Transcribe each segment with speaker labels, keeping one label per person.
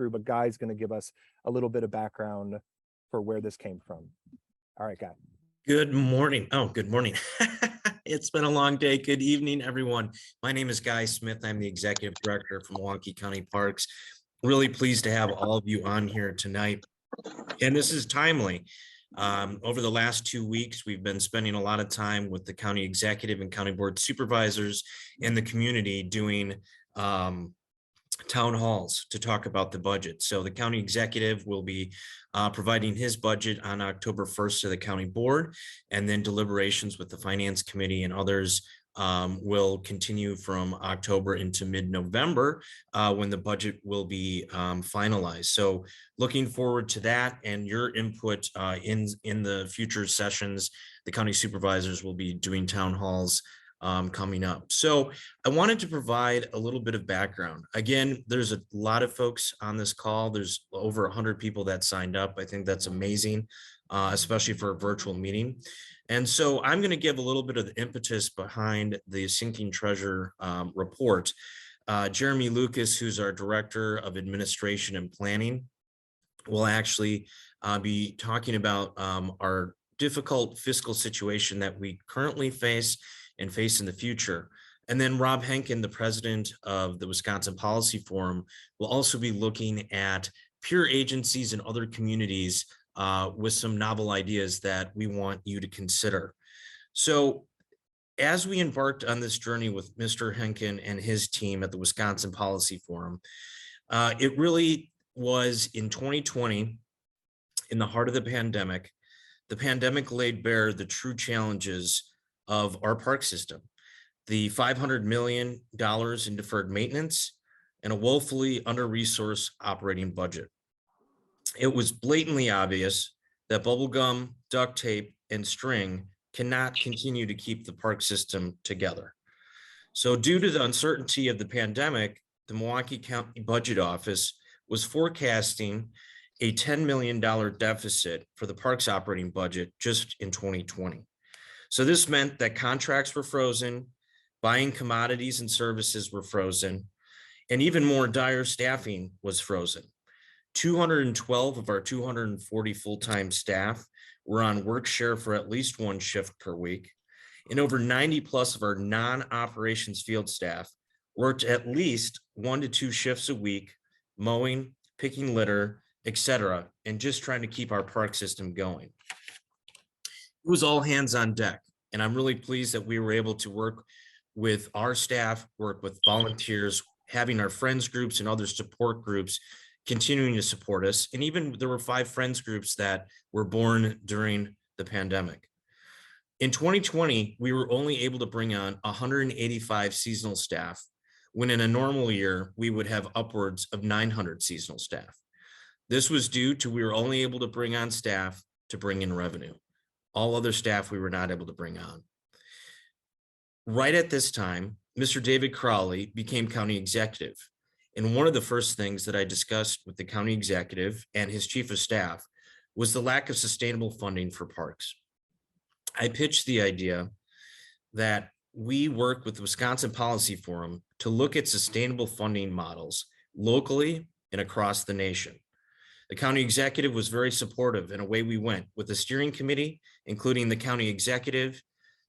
Speaker 1: through, but Guy's going to give us a little bit of background for where this came from. All right, Guy.
Speaker 2: Good morning. Oh, good morning. It's been a long day. Good evening, everyone. My name is Guy Smith. I'm the Executive Director for Milwaukee County Parks. Really pleased to have all of you on here tonight. And this is timely. Over the last 2 weeks, we've been spending a lot of time with the county executive and county board supervisors and the community doing town halls to talk about the budget. So the county executive will be providing his budget on October 1st to the county board, and then deliberations with the finance committee and others will continue from October into mid-November when the budget will be finalized. So looking forward to that and your input in the future sessions. The county supervisors will be doing town halls coming up. So I wanted to provide a little bit of background. Again, there's a lot of folks on this call. There's over 100 people that signed up. I think that's amazing, especially for a virtual meeting. And so I'm going to give a little bit of the impetus behind the Sinking Treasure report. Jeremy Lucas, who's our Director of Administration and Planning, will actually be talking about our difficult fiscal situation that we currently face and face in the future. And then Rob Henken, the president of the Wisconsin Policy Forum, will also be looking at peer agencies and other communities with some novel ideas that we want you to consider. So as we embarked on this journey with Mr. Henken and his team at the Wisconsin Policy Forum, it really was in 2020, in the heart of the pandemic laid bare the true challenges of our park system, the $500 million in deferred maintenance, and a woefully under-resourced operating budget. It was blatantly obvious that bubblegum, duct tape, and string cannot continue to keep the park system together. So due to the uncertainty of the pandemic, the Milwaukee County Budget Office was forecasting a $10 million deficit for the parks operating budget just in 2020. So this meant that contracts were frozen, buying commodities and services were frozen, and even more dire, staffing was frozen. 212 of our 240 full-time staff were on work share for at least one shift per week, and over 90 plus of our non-operations field staff worked at least 1 to 2 shifts a week, mowing, picking litter, etc., and just trying to keep our park system going. It was all hands on deck, and I'm really pleased that we were able to work with our staff, work with volunteers, having our friends groups and other support groups continuing to support us. And even there were 5 friends groups that were born during the pandemic. In 2020, we were only able to bring on 185 seasonal staff, when in a normal year, we would have upwards of 900 seasonal staff. This was due to we were only able to bring on staff to bring in revenue. All other staff we were not able to bring on. Right at this time, Mr. David Crowley became county executive. And one of the first things that I discussed with the county executive and his chief of staff was the lack of sustainable funding for parks. I pitched the idea that we work with the Wisconsin Policy Forum to look at sustainable funding models locally and across the nation. The county executive was very supportive, and away we went with the steering committee, including the county executive,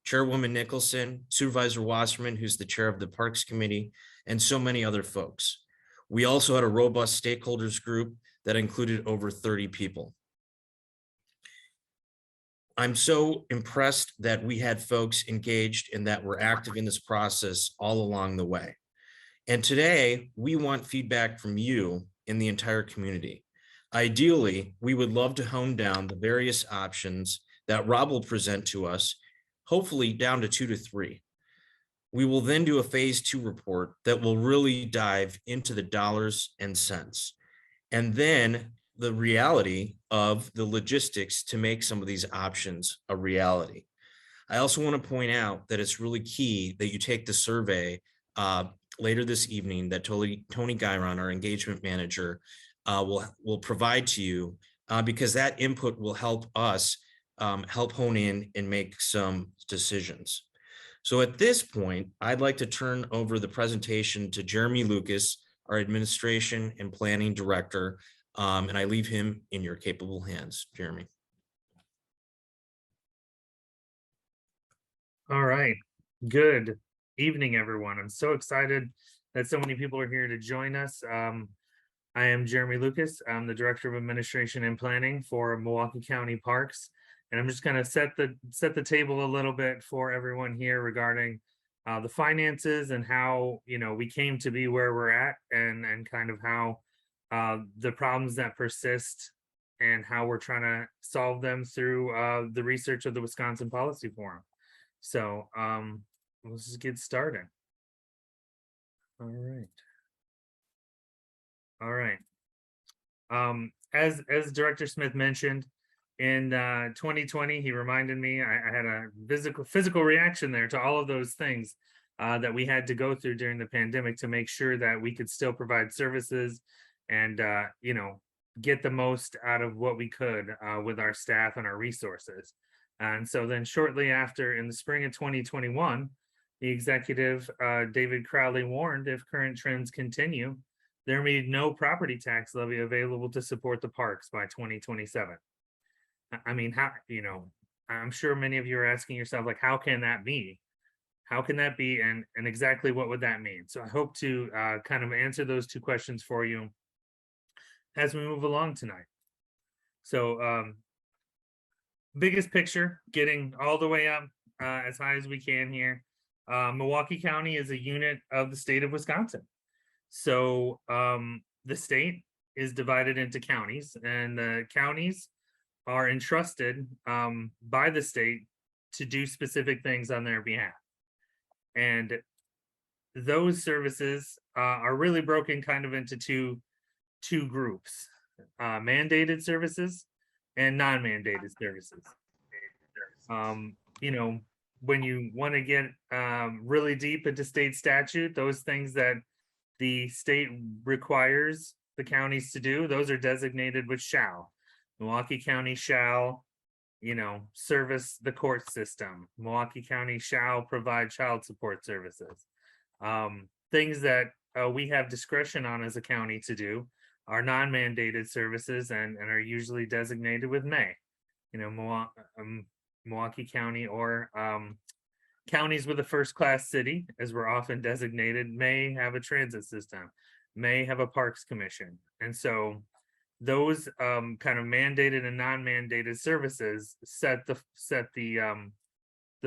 Speaker 2: Chairwoman Nicholson, Supervisor Wasserman, who's the chair of the Parks Committee, and so many other folks. We also had a robust stakeholders group that included over 30 people. I'm so impressed that we had folks engaged and that were active in this process all along the way. And today, we want feedback from you in the entire community. Ideally, we would love to hone down the various options that Rob will present to us, hopefully down to 2 to 3. We will then do a phase 2 report that will really dive into the dollars and cents, and then the reality of the logistics to make some of these options a reality. I also want to point out that it's really key that you take the survey later this evening that Tony Gyron, our engagement manager, will provide to you, because that input will help us help hone in and make some decisions. So at this point, I'd like to turn over the presentation to Jeremy Lucas, our administration and planning director. And I leave him in your capable hands, Jeremy.
Speaker 3: All right. Good evening, everyone. I'm so excited that so many people are here to join us. I am Jeremy Lucas. I'm the Director of Administration and Planning for Milwaukee County Parks. And I'm just going to set the table a little bit for everyone here regarding the finances and how, we came to be where we're at, and kind of how the problems that persist and how we're trying to solve them through the research of the Wisconsin Policy Forum. So let's just get started. All right. As Director Smith mentioned, in 2020, he reminded me I had a physical reaction there to all of those things that we had to go through during the pandemic to make sure that we could still provide services and get the most out of what we could with our staff and our resources. And so then shortly after, in the spring of 2021, the executive, David Crowley, warned if current trends continue, there may be no property tax levy available to support the parks by 2027. I mean, how, I'm sure many of you are asking yourself, like, how can that be? How can that be? And exactly what would that mean? So I hope to kind of answer those two questions for you as we move along tonight. So biggest picture, getting all the way up as high as we can here. Milwaukee County is a unit of the state of Wisconsin. So the state is divided into counties, and the counties are entrusted by the state to do specific things on their behalf. And those services are really broken kind of into two groups, mandated services and non-mandated services. When you want to get really deep into state statute, those things that the state requires the counties to do, those are designated with shall. Milwaukee County shall, service the court system. Milwaukee County shall provide child support services. Things that we have discretion on as a county to do are non-mandated services and are usually designated with may. Milwaukee County or counties with a first-class city, as we're often designated, may have a transit system, may have a parks commission. And so those kind of mandated and non-mandated services set the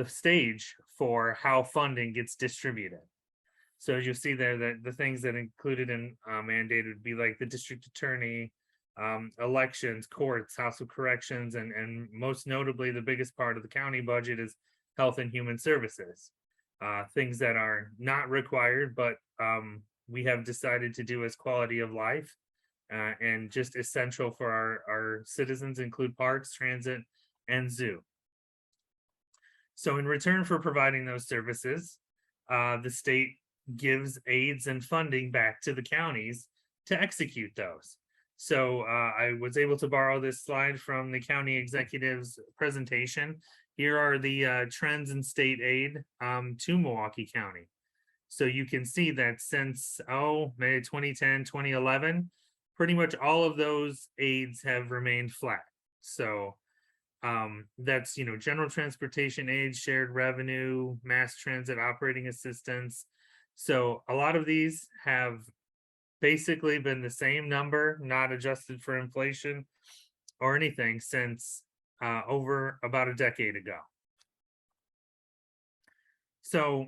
Speaker 3: stage for how funding gets distributed. So as you'll see there, that the things that included in mandated would be like the district attorney, elections, courts, House of Corrections, and most notably, the biggest part of the county budget is health and human services. Things that are not required, but we have decided to do as quality of life and just essential for our citizens, include parks, transit, and zoo. So in return for providing those services, the state gives aids and funding back to the counties to execute those. So I was able to borrow this slide from the county executive's presentation. Here are the trends in state aid to Milwaukee County. So you can see that since, maybe 2010, 2011, pretty much all of those aids have remained flat. So that's, general transportation aids, shared revenue, mass transit operating assistance. So a lot of these have basically been the same number, not adjusted for inflation or anything, since over about a decade ago. So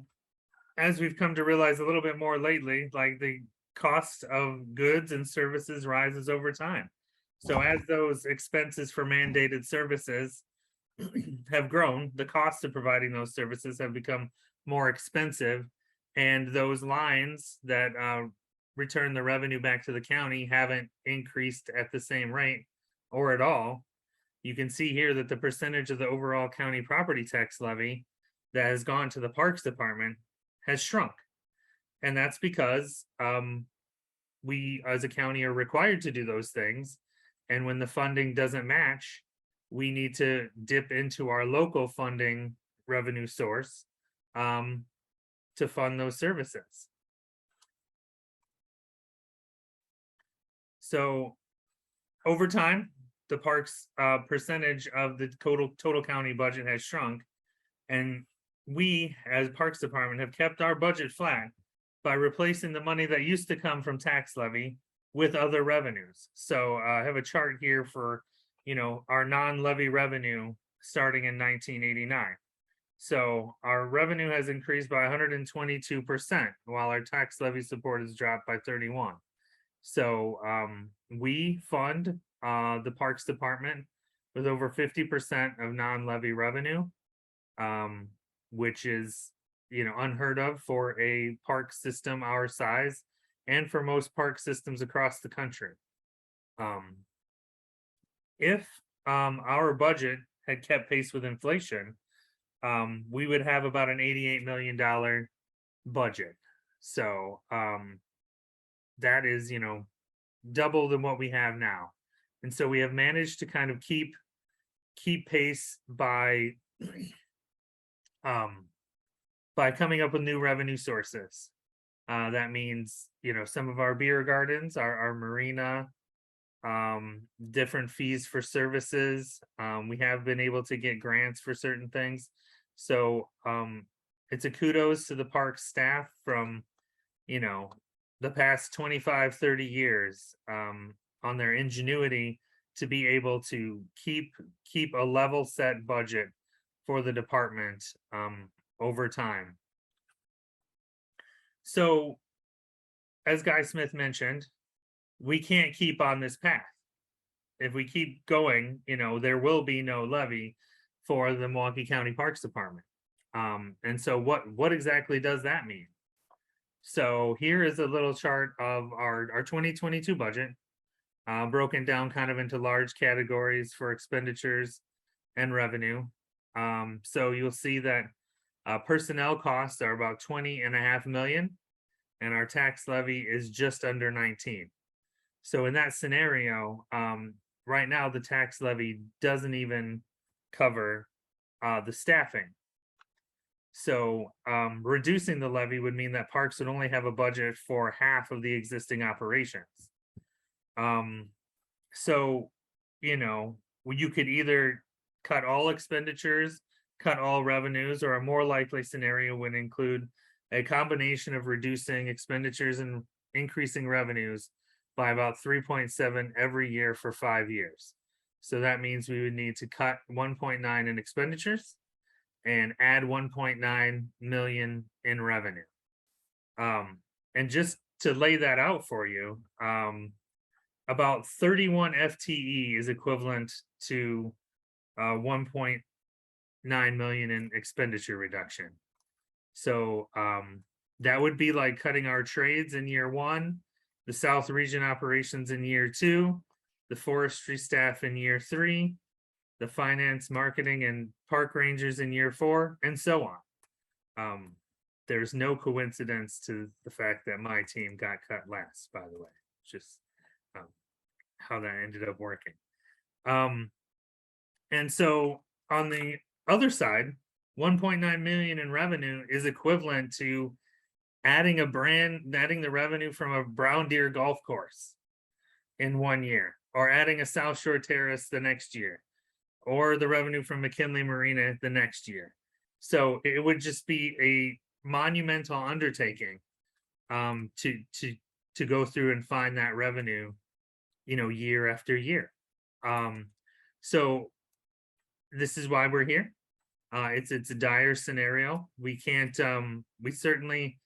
Speaker 3: as we've come to realize a little bit more lately, like the cost of goods and services rises over time. So as those expenses for mandated services have grown, the cost of providing those services have become more expensive, and those lines that return the revenue back to the county haven't increased at the same rate or at all. You can see here that the percentage of the overall county property tax levy that has gone to the Parks Department has shrunk. And that's because we as a county are required to do those things. And when the funding doesn't match, we need to dip into our local funding revenue source to fund those services. So over time, the parks percentage of the total county budget has shrunk, and we as Parks Department have kept our budget flat by replacing the money that used to come from tax levy with other revenues. So I have a chart here for, our non-levy revenue starting in 1989. So our revenue has increased by 122%, while our tax levy support has dropped by 31. So we fund the Parks Department with over 50% of non-levy revenue, which is, unheard of for a park system our size and for most park systems across the country. If our budget had kept pace with inflation, we would have about an $88 million budget. So that is, double than what we have now. And so we have managed to kind of keep pace by coming up with new revenue sources. That means, some of our beer gardens, our marina, different fees for services. We have been able to get grants for certain things. So it's a kudos to the park staff from, the past 25, 30 years on their ingenuity to be able to keep a level set budget for the department over time. So as Guy Smith mentioned, we can't keep on this path. If we keep going, there will be no levy for the Milwaukee County Parks Department. And so what exactly does that mean? So here is a little chart of our 2022 budget, broken down kind of into large categories for expenditures and revenue. So you'll see that personnel costs are about 20.5 million, and our tax levy is just under 19. So in that scenario, right now the tax levy doesn't even cover the staffing. So reducing the levy would mean that parks would only have a budget for half of the existing operations. So, you could either cut all expenditures, cut all revenues, or a more likely scenario would include a combination of reducing expenditures and increasing revenues by about 3.7 every year for 5 years. So that means we would need to cut 1.9 in expenditures and add 1.9 million in revenue. And just to lay that out for you, about 31 FTE is equivalent to 1.9 million in expenditure reduction. So that would be like cutting our trades in year 1, the South Region operations in year 2, the forestry staff in year 3, the finance, marketing, and park rangers in year 4, and so on. There's no coincidence to the fact that my team got cut last, by the way. It's just how that ended up working. And so on the other side, 1.9 million in revenue is equivalent to adding the revenue from a Brown Deer golf course in 1 year, or adding a South Shore Terrace the next year, or the revenue from McKinley Marina the next year. So it would just be a monumental undertaking to go through and find that revenue, year after year. So this is why we're here. It's a dire scenario. We certainly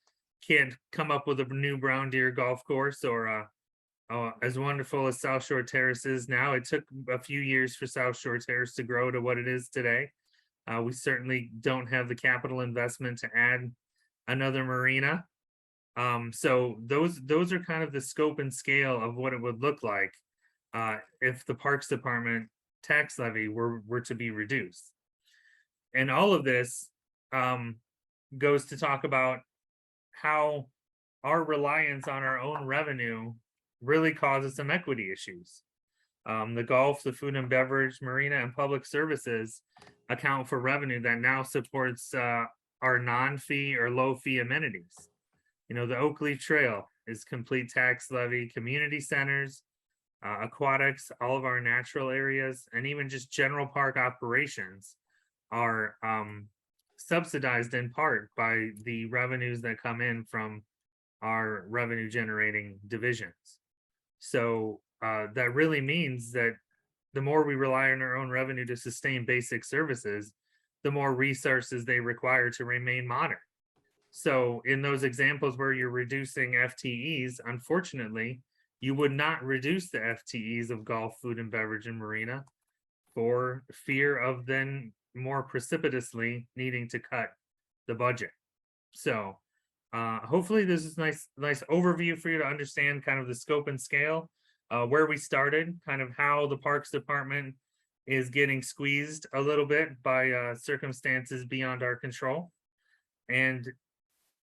Speaker 3: can't come up with a new Brown Deer golf course or as wonderful as South Shore Terrace is now. It took a few years for South Shore Terrace to grow to what it is today. We certainly don't have the capital investment to add another marina. So those are kind of the scope and scale of what it would look like if the Parks Department tax levy were to be reduced. And all of this goes to talk about how our reliance on our own revenue really causes some equity issues. The golf, the food and beverage, marina, and public services account for revenue that now supports our non-fee or low-fee amenities. The Oak Leaf Trail is complete tax levy. Community centers, aquatics, all of our natural areas, and even just general park operations are subsidized in part by the revenues that come in from our revenue generating divisions. So that really means that the more we rely on our own revenue to sustain basic services, the more resources they require to remain modern. So in those examples where you're reducing FTEs, unfortunately, you would not reduce the FTEs of golf, food and beverage, and marina for fear of then more precipitously needing to cut the budget. So hopefully this is nice overview for you to understand kind of the scope and scale, where we started, kind of how the Parks Department is getting squeezed a little bit by circumstances beyond our control. And,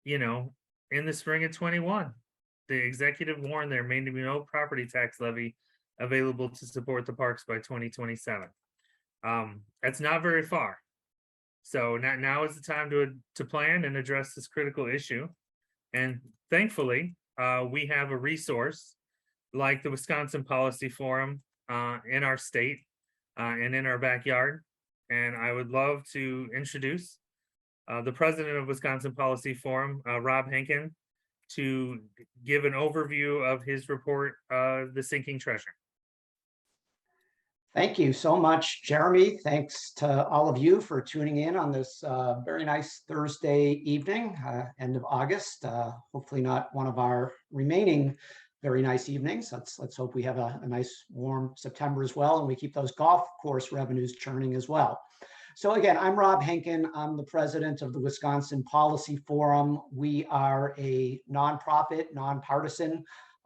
Speaker 3: you know, in the spring of 21, the executive warned there may be no property tax levy available to support the parks by 2027. That's not very far. So now is the time to plan and address this critical issue. And thankfully, we have a resource like the Wisconsin Policy Forum in our state and in our backyard. And I would love to introduce the president of Wisconsin Policy Forum, Rob Henken, to give an overview of his report, The Sinking Treasure.
Speaker 4: Thank you so much, Jeremy. Thanks to all of you for tuning in on this very nice Thursday evening, end of August. Hopefully not one of our remaining very nice evenings. Let's hope we have a nice warm September as well, and we keep those golf course revenues churning as well. So again, I'm Rob Henken. I'm the president of the Wisconsin Policy Forum. We are a nonprofit, nonpartisan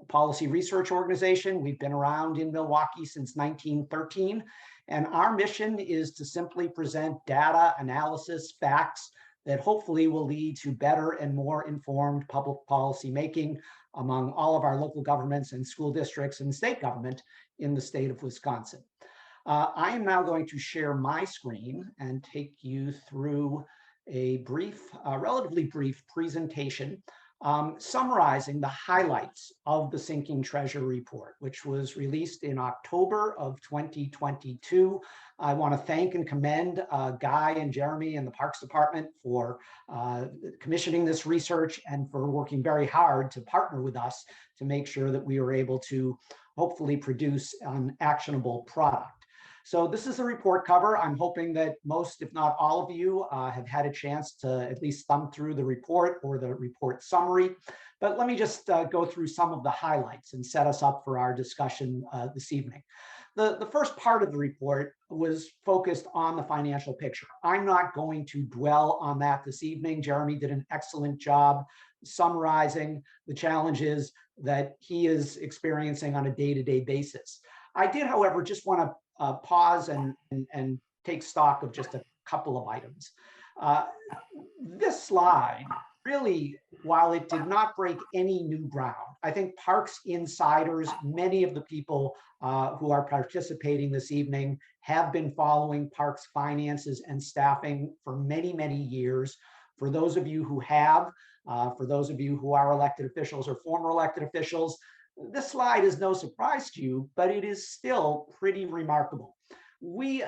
Speaker 4: policy research organization. We've been around in Milwaukee since 1913, and our mission is to simply present data, analysis, facts that hopefully will lead to better and more informed public policy making among all of our local governments and school districts and state government in the state of Wisconsin. I am now going to share my screen and take you through a brief, relatively brief presentation summarizing the highlights of the Sinking Treasure report, which was released in October of 2022. I want to thank and commend Guy and Jeremy and the Parks Department for commissioning this research and for working very hard to partner with us to make sure that we were able to hopefully produce an actionable product. So this is the report cover. I'm hoping that most, if not all of you, have had a chance to at least thumb through the report or the report summary. But let me just go through some of the highlights and set us up for our discussion this evening. The first part of the report was focused on the financial picture. I'm not going to dwell on that this evening. Jeremy did an excellent job summarizing the challenges that he is experiencing on a day-to-day basis. I did, however, just want to pause and take stock of just a couple of items. This slide really, while it did not break any new ground, I think Parks insiders, many of the people who are participating this evening have been following Parks finances and staffing for many, many years. For those of you who have, for those of you who are elected officials or former elected officials, this slide is no surprise to you, but it is still pretty remarkable. We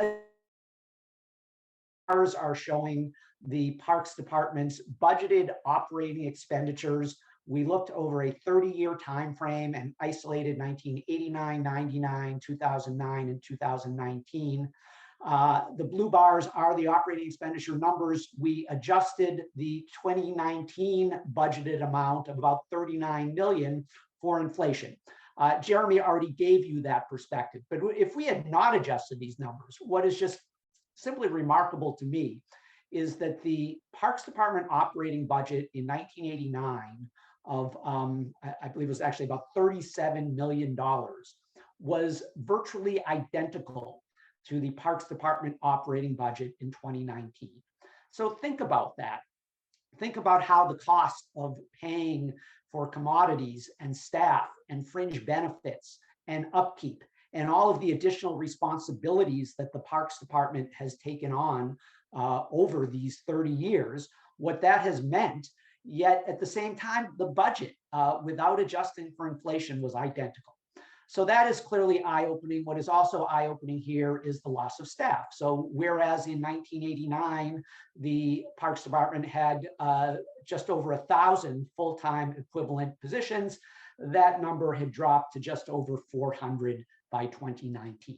Speaker 4: are showing the Parks Department's budgeted operating expenditures. We looked over a 30-year time frame and isolated 1989, 99, 2009, and 2019. The blue bars are the operating expenditure numbers. We adjusted the 2019 budgeted amount of about $39 million for inflation. Jeremy already gave you that perspective, but if we had not adjusted these numbers, what is just simply remarkable to me is that the Parks Department operating budget in 1989 of, I believe it was actually about $37 million, was virtually identical to the Parks Department operating budget in 2019. So think about that. Think about how the cost of paying for commodities and staff and fringe benefits and upkeep and all of the additional responsibilities that the Parks Department has taken on over these 30 years, what that has meant. Yet at the same time, the budget without adjusting for inflation was identical. So that is clearly eye-opening. What is also eye-opening here is the loss of staff. So whereas in 1989, the Parks Department had just over 1,000 full-time equivalent positions, that number had dropped to just over 400 by 2019.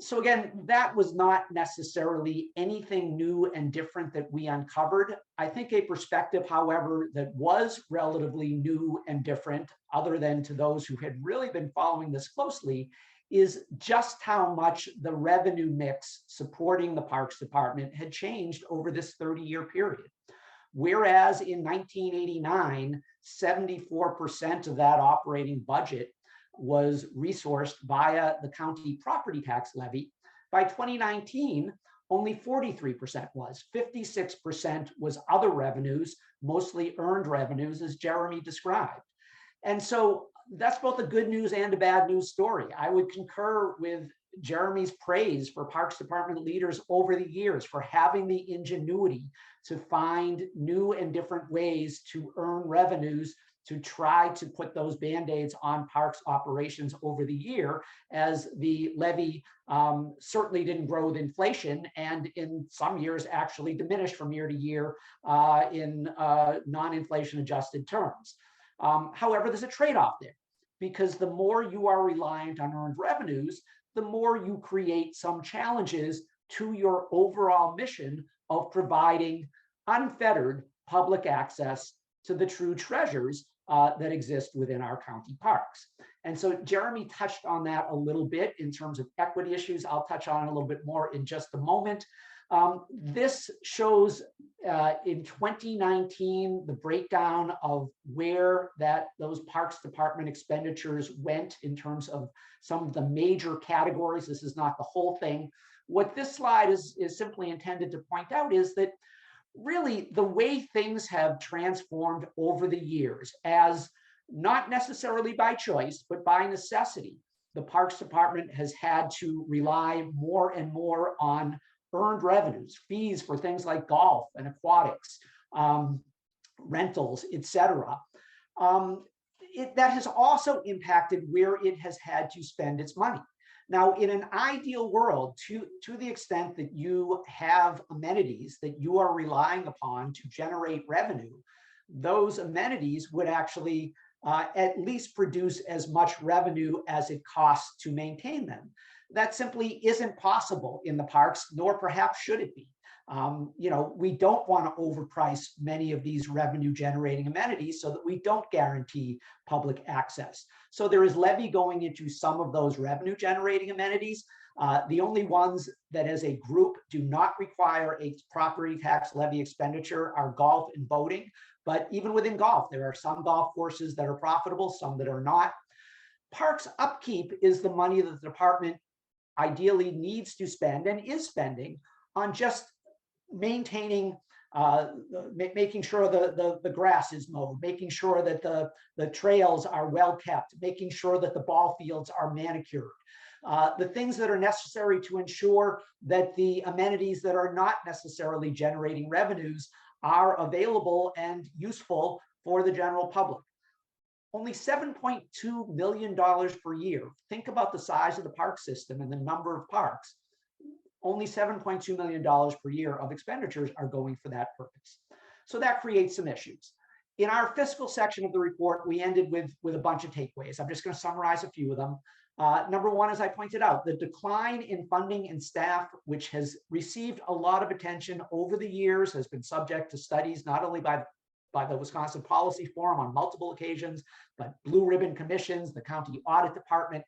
Speaker 4: So again, that was not necessarily anything new and different that we uncovered. I think a perspective, however, that was relatively new and different, other than to those who had really been following this closely, is just how much the revenue mix supporting the Parks Department had changed over this 30-year period. Whereas in 1989, 74% of that operating budget was resourced via the county property tax levy. By 2019, only 43% was. 56% was other revenues, mostly earned revenues, as Jeremy described. And so that's both a good news and a bad news story. I would concur with Jeremy's praise for Parks Department leaders over the years for having the ingenuity to find new and different ways to earn revenues, to try to put those Band-Aids on parks operations over the year, as the levy certainly didn't grow with inflation, and in some years actually diminished from year to year in non-inflation adjusted terms. However, there's a trade-off there, because the more you are reliant on earned revenues, the more you create some challenges to your overall mission of providing unfettered public access to the true treasures that exist within our county parks. And so Jeremy touched on that a little bit in terms of equity issues. I'll touch on it a little bit more in just a moment. This shows in 2019 the breakdown of where those Parks Department expenditures went in terms of some of the major categories. This is not the whole thing. What this slide is simply intended to point out is that really the way things have transformed over the years, as not necessarily by choice, but by necessity, the Parks Department has had to rely more and more on earned revenues, fees for things like golf and aquatics, rentals, etc. That has also impacted where it has had to spend its money. Now, in an ideal world, to the extent that you have amenities that you are relying upon to generate revenue, those amenities would actually at least produce as much revenue as it costs to maintain them. That simply isn't possible in the parks, nor perhaps should it be. We don't want to overprice many of these revenue generating amenities so that we don't guarantee public access. So there is levy going into some of those revenue generating amenities. The only ones that as a group do not require a property tax levy expenditure are golf and boating. But even within golf, there are some golf courses that are profitable, some that are not. Parks upkeep is the money that the department ideally needs to spend and is spending on just maintaining, making sure the grass is mowed, making sure that the trails are well kept, making sure that the ball fields are manicured. The things that are necessary to ensure that the amenities that are not necessarily generating revenues are available and useful for the general public. Only $7.2 million per year. Think about the size of the park system and the number of parks. Only $7.2 million per year of expenditures are going for that purpose. So that creates some issues. In our fiscal section of the report, we ended with a bunch of takeaways. I'm just going to summarize a few of them. Number one, as I pointed out, the decline in funding and staff, which has received a lot of attention over the years, has been subject to studies not only by the Wisconsin Policy Forum on multiple occasions, but blue ribbon commissions, the county audit department.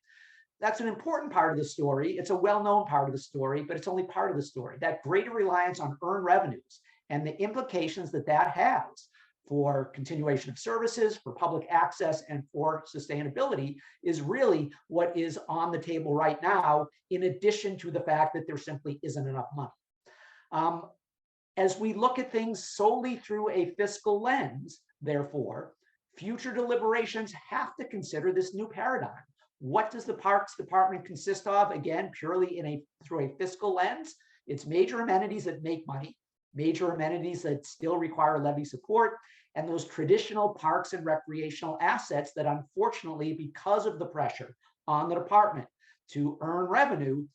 Speaker 4: That's an important part of the story. It's a well-known part of the story, but it's only part of the story. That greater reliance on earned revenues and the implications that that has for continuation of services, for public access, and for sustainability is really what is on the table right now, in addition to the fact that there simply isn't enough money. As we look at things solely through a fiscal lens, therefore, future deliberations have to consider this new paradigm. What does the Parks Department consist of? Again, purely through a fiscal lens. It's major amenities that make money, major amenities that still require levy support, and those traditional parks and recreational assets that unfortunately, because of the pressure on the department to earn revenue,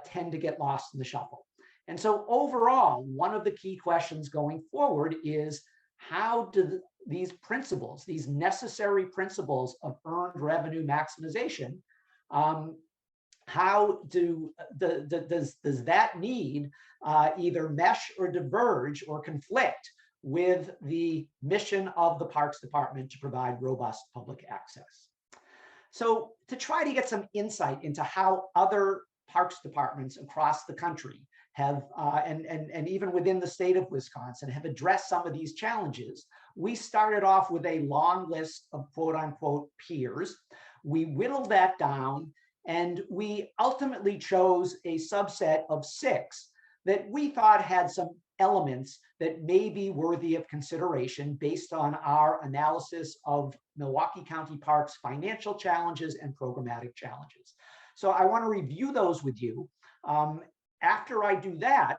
Speaker 4: tend to get lost in the shuffle. And so overall, one of the key questions going forward is, how do these principles, these necessary principles of earned revenue maximization, how does that need either mesh or diverge or conflict with the mission of the Parks Department to provide robust public access? So to try to get some insight into how other parks departments across the country have, and even within the state of Wisconsin, have addressed some of these challenges, we started off with a long list of quote unquote peers. We whittled that down, and we ultimately chose a subset of 6 that we thought had some elements that may be worthy of consideration based on our analysis of Milwaukee County Parks' financial challenges and programmatic challenges. So I want to review those with you. After I do that,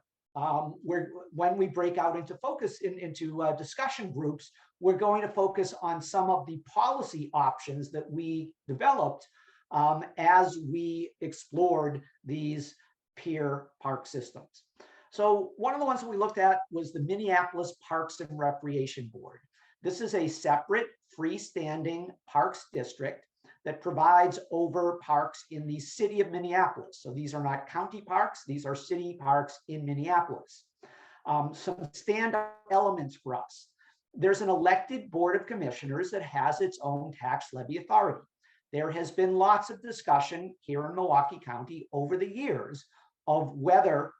Speaker 4: when we break out into into discussion groups, we're going to focus on some of the policy options that we developed as we explored these peer park systems. So one of the ones that we looked at was the Minneapolis Parks and Recreation Board. This is a separate freestanding parks district that provides over parks in the city of Minneapolis. So these are not county parks, these are city parks in Minneapolis. Some standout elements for us. There's an elected board of commissioners that has its own tax levy authority. There has been lots of discussion here in Milwaukee County over the years of whether,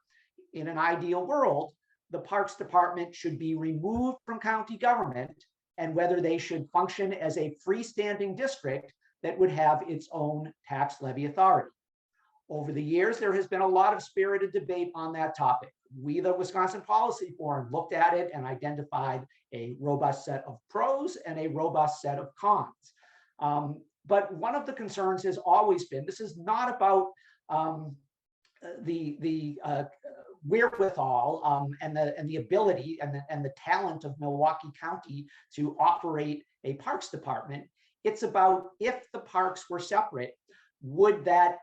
Speaker 4: in an ideal world, the Parks Department should be removed from county government and whether they should function as a freestanding district that would have its own tax levy authority. Over the years, there has been a lot of spirited debate on that topic. We, the Wisconsin Policy Forum, looked at it and identified a robust set of pros and a robust set of cons. But one of the concerns has always been, this is not about the wherewithal and the ability and the talent of Milwaukee County to operate a parks department. It's about, if the parks were separate, would that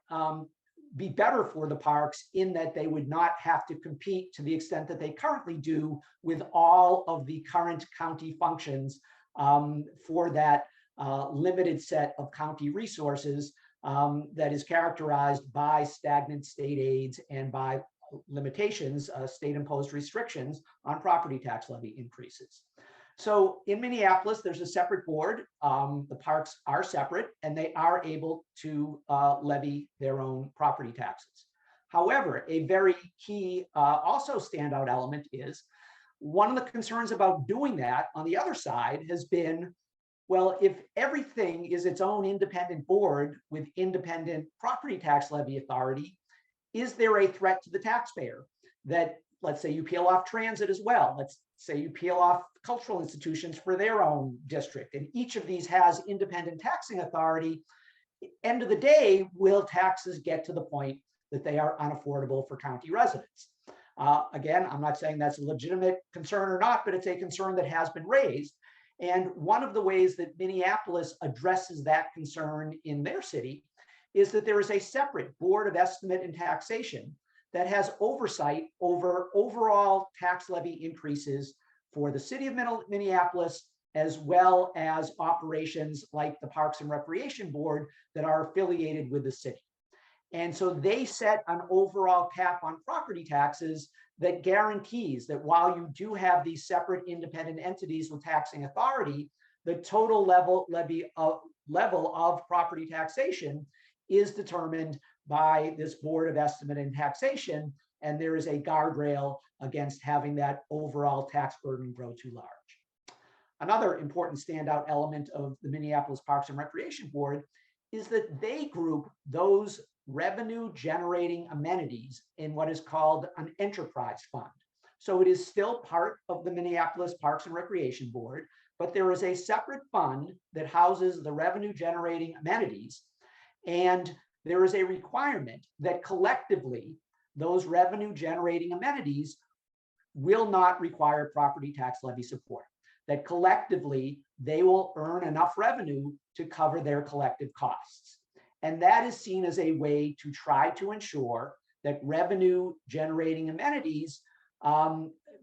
Speaker 4: be better for the parks in that they would not have to compete to the extent that they currently do with all of the current county functions for that limited set of county resources that is characterized by stagnant state aids and by limitations, state-imposed restrictions on property tax levy increases. So in Minneapolis, there's a separate board. The parks are separate and they are able to levy their own property taxes. However, a very key also standout element is one of the concerns about doing that on the other side has been, well, if everything is its own independent board with independent property tax levy authority, is there a threat to the taxpayer that, let's say you peel off transit as well, let's say you peel off cultural institutions for their own district, and each of these has independent taxing authority. End of the day, will taxes get to the point that they are unaffordable for county residents? Again, I'm not saying that's a legitimate concern or not, but it's a concern that has been raised. And one of the ways that Minneapolis addresses that concern in their city is that there is a separate Board of Estimate and Taxation that has oversight over overall tax levy increases for the city of Minneapolis, as well as operations like the Parks and Recreation Board that are affiliated with the city. And so they set an overall cap on property taxes that guarantees that while you do have these separate independent entities with taxing authority, the total level of property taxation is determined by this Board of Estimate and Taxation, and there is a guardrail against having that overall tax burden grow too large. Another important standout element of the Minneapolis Parks and Recreation Board is that they group those revenue generating amenities in what is called an enterprise fund. So it is still part of the Minneapolis Parks and Recreation Board, but there is a separate fund that houses the revenue generating amenities. And there is a requirement that collectively those revenue generating amenities will not require property tax levy support. that collectively they will earn enough revenue to cover their collective costs. And that is seen as a way to try to ensure that revenue generating amenities,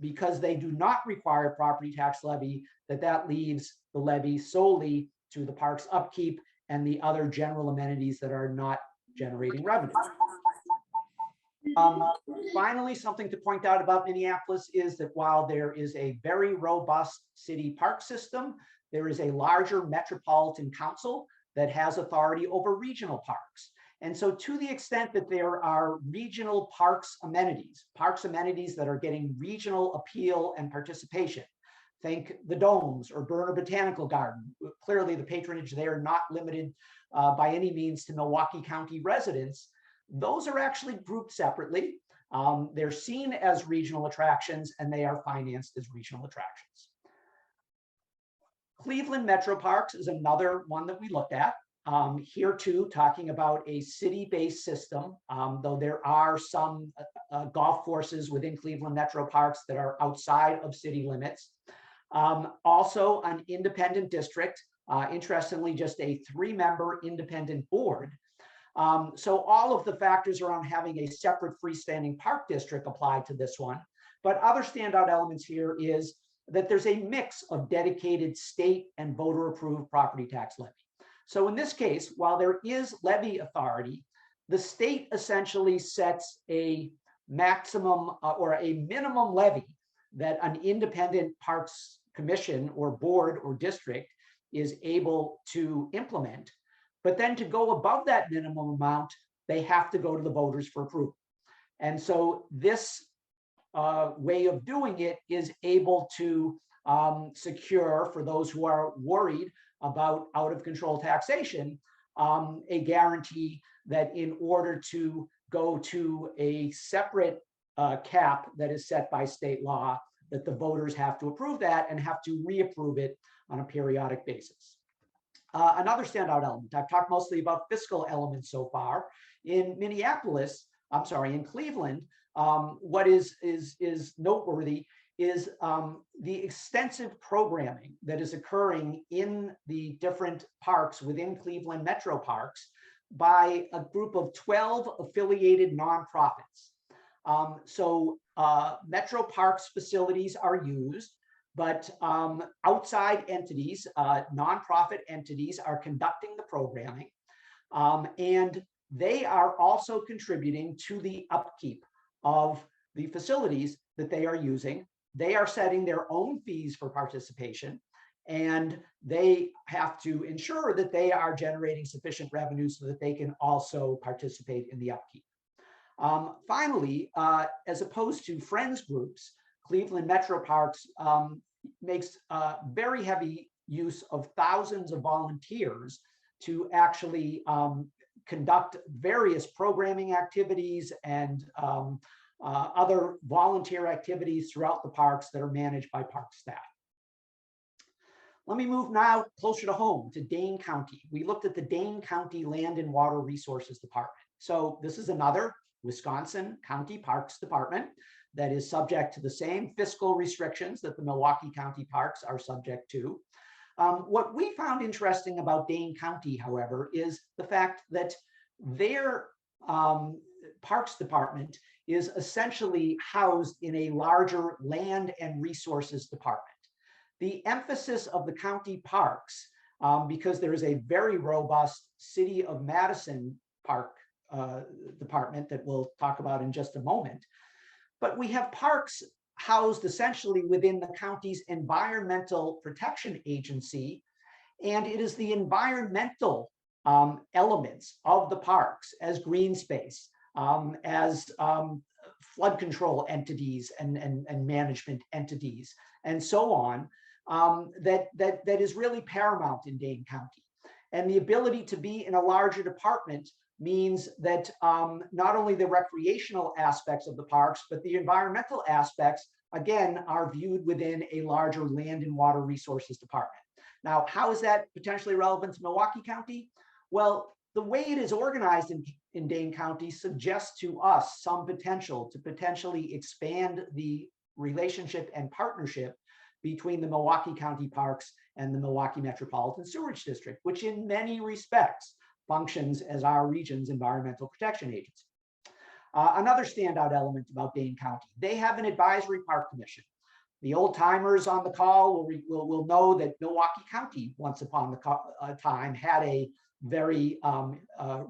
Speaker 4: because they do not require property tax levy, that leaves the levy solely to the park's upkeep and the other general amenities that are not generating revenue. Finally, something to point out about Minneapolis is that while there is a very robust city park system, there is a larger metropolitan council that has authority over regional parks. And so to the extent that there are regional parks amenities that are getting regional appeal and participation, think the Domes or Burner Botanical Garden. Clearly the patronage there not limited by any means to Milwaukee County residents. Those are actually grouped separately. They're seen as regional attractions and they are financed as regional attractions. Cleveland Metro Parks is another one that we looked at. Here too, talking about a city-based system, though there are some golf courses within Cleveland Metro Parks that are outside of city limits. Also an independent district, interestingly, just a 3-member independent board. So all of the factors around having a separate freestanding park district apply to this one. But other standout elements here is that there's a mix of dedicated state and voter approved property tax levy. So in this case, while there is levy authority, the state essentially sets a maximum or a minimum levy that an independent parks commission or board or district is able to implement. But then to go above that minimum amount, they have to go to the voters for approval. And so this way of doing it is able to secure, for those who are worried about out of control taxation, a guarantee that in order to go to a separate cap that is set by state law, that the voters have to approve that and have to reapprove it on a periodic basis. Another standout element, I've talked mostly about fiscal elements so far. In Cleveland, what is noteworthy is the extensive programming that is occurring in the different parks within Cleveland Metro Parks by a group of 12 affiliated nonprofits. Metro Parks facilities are used, but outside entities, nonprofit entities are conducting the programming, and they are also contributing to the upkeep of the facilities that they are using. They are setting their own fees for participation, and they have to ensure that they are generating sufficient revenue so that they can also participate in the upkeep. Finally, as opposed to friends groups, Cleveland Metro Parks makes very heavy use of thousands of volunteers to actually conduct various programming activities and other volunteer activities throughout the parks that are managed by park staff. Let me move now closer to home to Dane County. We looked at the Dane County Land and Water Resources Department. So this is another Wisconsin County Parks Department that is subject to the same fiscal restrictions that the Milwaukee County Parks are subject to. What we found interesting about Dane County, however, is the fact that their Parks Department is essentially housed in a larger Land and Resources Department. The emphasis of the county parks, because there is a very robust City of Madison Park Department that we'll talk about in just a moment, but we have parks housed essentially within the county's Environmental Protection Agency, and it is the environmental elements of the parks as green space, as flood control entities and management entities, and so on, that is really paramount in Dane County. And the ability to be in a larger department means that not only the recreational aspects of the parks, but the environmental aspects, again, are viewed within a larger Land and Water Resources Department. Now, how is that potentially relevant to Milwaukee County? Well, the way it is organized in Dane County suggests to us some potential to potentially expand the relationship and partnership between the Milwaukee County Parks and the Milwaukee Metropolitan Sewerage District, which in many respects functions as our region's environmental protection agency. Another standout element about Dane County, they have an advisory park commission. The old timers on the call will know that Milwaukee County, once upon a time, had a very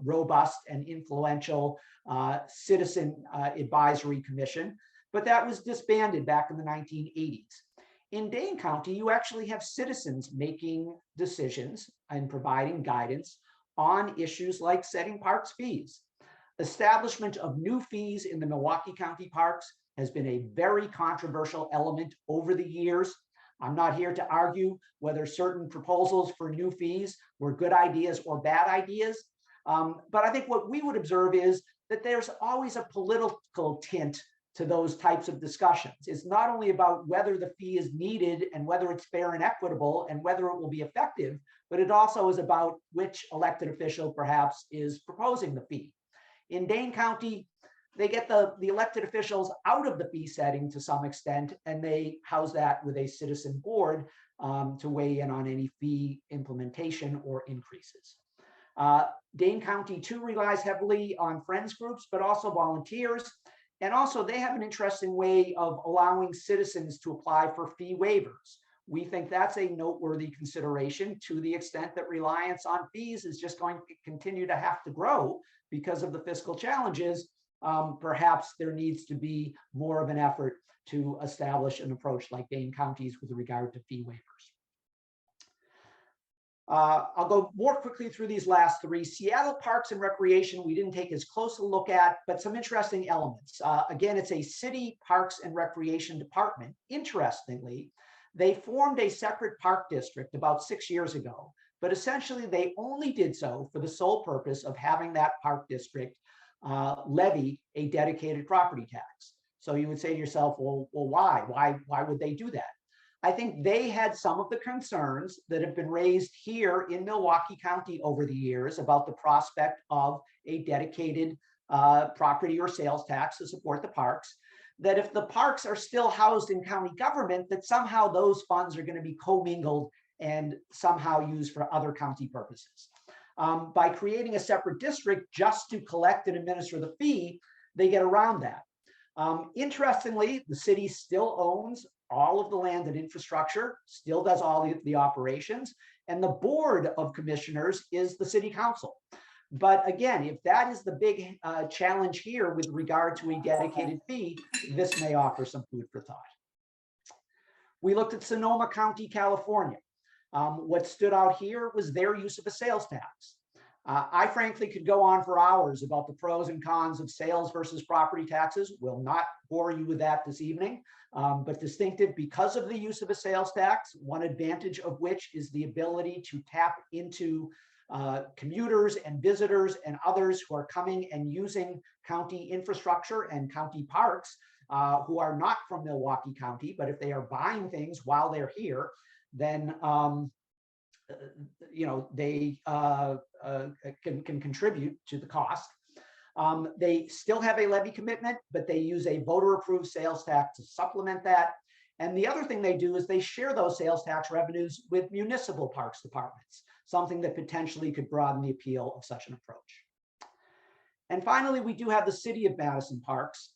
Speaker 4: robust and influential citizen advisory commission, but that was disbanded back in the 1980s. In Dane County, you actually have citizens making decisions and providing guidance on issues like setting parks fees. Establishment of new fees in the Milwaukee County Parks has been a very controversial element over the years. I'm not here to argue whether certain proposals for new fees were good ideas or bad ideas, but I think what we would observe is that there's always a political tint to those types of discussions. It's not only about whether the fee is needed and whether it's fair and equitable and whether it will be effective, but it also is about which elected official perhaps is proposing the fee. In Dane County, they get the elected officials out of the fee setting to some extent, and they house that with a citizen board to weigh in on any fee implementation or increases. Dane County too relies heavily on friends groups, but also volunteers. And also they have an interesting way of allowing citizens to apply for fee waivers. We think that's a noteworthy consideration to the extent that reliance on fees is just going to continue to have to grow because of the fiscal challenges. Perhaps there needs to be more of an effort to establish an approach like Dane County's with regard to fee waivers. I'll go more quickly through these last three. Seattle Parks and Recreation, we didn't take as close a look at, but some interesting elements. Again, it's a city parks and recreation department. Interestingly, they formed a separate park district about 6 years ago, but essentially they only did so for the sole purpose of having that park district levy a dedicated property tax. So you would say to yourself, well, why? Why would they do that? I think they had some of the concerns that have been raised here in Milwaukee County over the years about the prospect of a dedicated property or sales tax to support the parks, that if the parks are still housed in county government, that somehow those funds are going to be commingled and somehow used for other county purposes. By creating a separate district just to collect and administer the fee, they get around that. Interestingly, the city still owns all of the land and infrastructure, still does all the operations, and the board of commissioners is the city council. But again, if that is the big challenge here with regard to a dedicated fee, this may offer some food for thought. We looked at Sonoma County, California. What stood out here was their use of a sales tax. I frankly could go on for hours about the pros and cons of sales versus property taxes. Will not bore you with that this evening, but distinctive because of the use of a sales tax, one advantage of which is the ability to tap into commuters and visitors and others who are coming and using county infrastructure and county parks who are not from Milwaukee County, but if they are buying things while they're here, then they can contribute to the cost. They still have a levy commitment, but they use a voter-approved sales tax to supplement that. And the other thing they do is they share those sales tax revenues with municipal parks departments, something that potentially could broaden the appeal of such an approach. And finally, we do have the City of Madison Parks.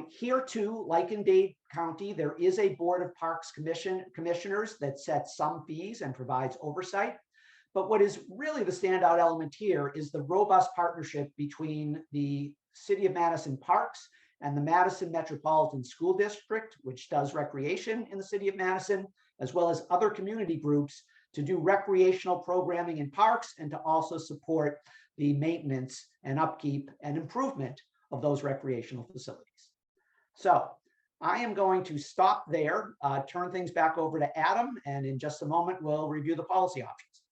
Speaker 4: Here too, like in Dade County, there is a Board of Parks commissioners that sets some fees and provides oversight. But what is really the standout element here is the robust partnership between the City of Madison Parks and the Madison Metropolitan School District, which does recreation in the City of Madison, as well as other community groups to do recreational programming in parks and to also support the maintenance and upkeep and improvement of those recreational facilities. So I am going to stop there, turn things back over to Adam, and in just a moment, we'll review the policy options.